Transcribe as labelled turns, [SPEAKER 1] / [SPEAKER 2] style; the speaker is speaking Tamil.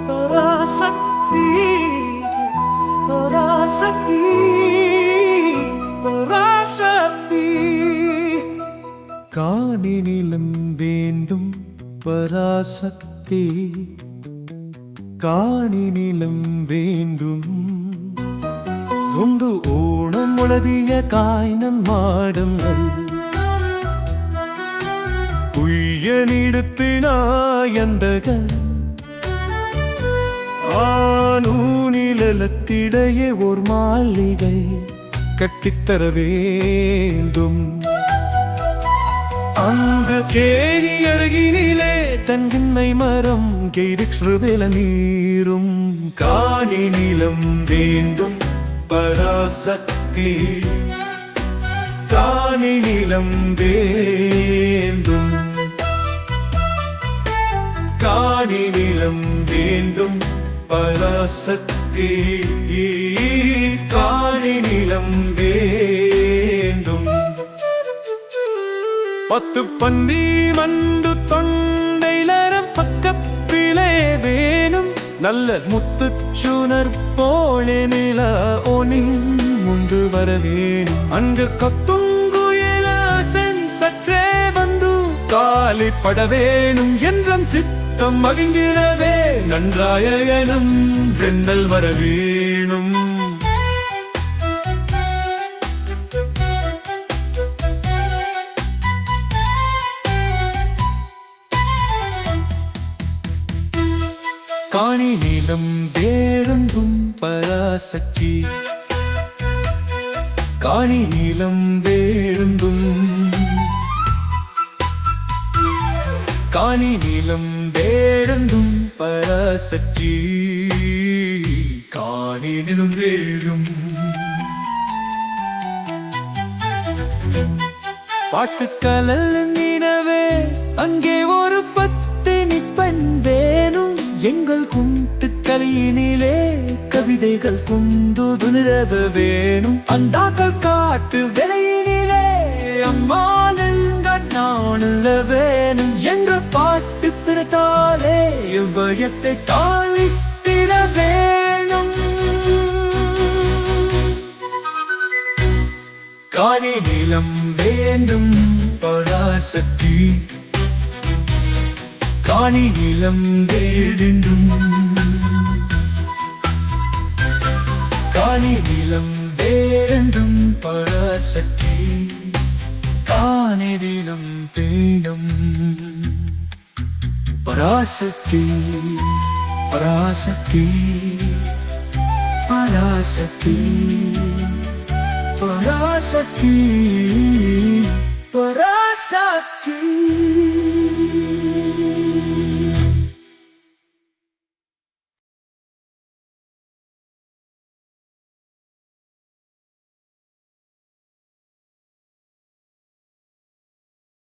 [SPEAKER 1] பராசக்தி பராசக்தி பராசக்தி பராசக்தி. காணினிலும் வேண்டும் பராசக்தி, காணினிலும் வேண்டும் உண்டு ஓணம் உளதிய காய்னம் மாடுங்கள் உய்யனிடத்தினாயந்தக ஆனூனிலத்திடையே ஓர் மாளிகை கட்டித்தர வேண்டும். அங்கு கேணி அழகினிலே தன்கின்மை மரம் கேரிக்ஷ்ருவேல நீரும். காணி நிலம் வேண்டும் பராசக்தி, காணி நிலம் வேண்டும், காணி நிலம் வேண்டும் பராசக்தி, காணி நிலம் வேண்டும். 10 பந்தி மண்டு தொண்டைலரம் பக்கப்பிலே வேணும். நல்ல முத்துச்சுனர் போலே நில ஓனின் முண்டு வரவேணும். அங்கு கத்துங்குயில சற்றே வந்து காலிப்பட வேணும். என்றும் சித்தம் மகிழ்கிறவே நன்றாய எனும் ரெண்டல் வரவேணும். காணி நிலம் வேறெங்கும் பராசக்தி, காணி நிலம் வேறெங்கும், காணி நிலம் வேறெங்கும் பராசக்தி, காணி நிலம் வேறும். பாட்டுக்கலல் நினவே அங்கே ஒரு பத்தினி பெண் வேணும். எங்கள் குண்டுக்கலையினிலே கவிதைகள் கொண்டு நிறவ வேணும். அண்டாக்கள் காட்டு விலையினிலே அம்மாளில் நானுள்ள வேணும். என்ற பாட்டு பிறத்தாலே இவ்வயத்தை தாளித்திட வேணும். காணி நிலம் வேண்டும் பராசக்தி, காணி நிலம் வேண்டும், காணி நிலம் வேண்டும் பராசக்தி, காணி நிலம் வேண்டும் பராசக்தி, பராசக்தி, பராசக்தி, பராசக்தி, பராசக்தி.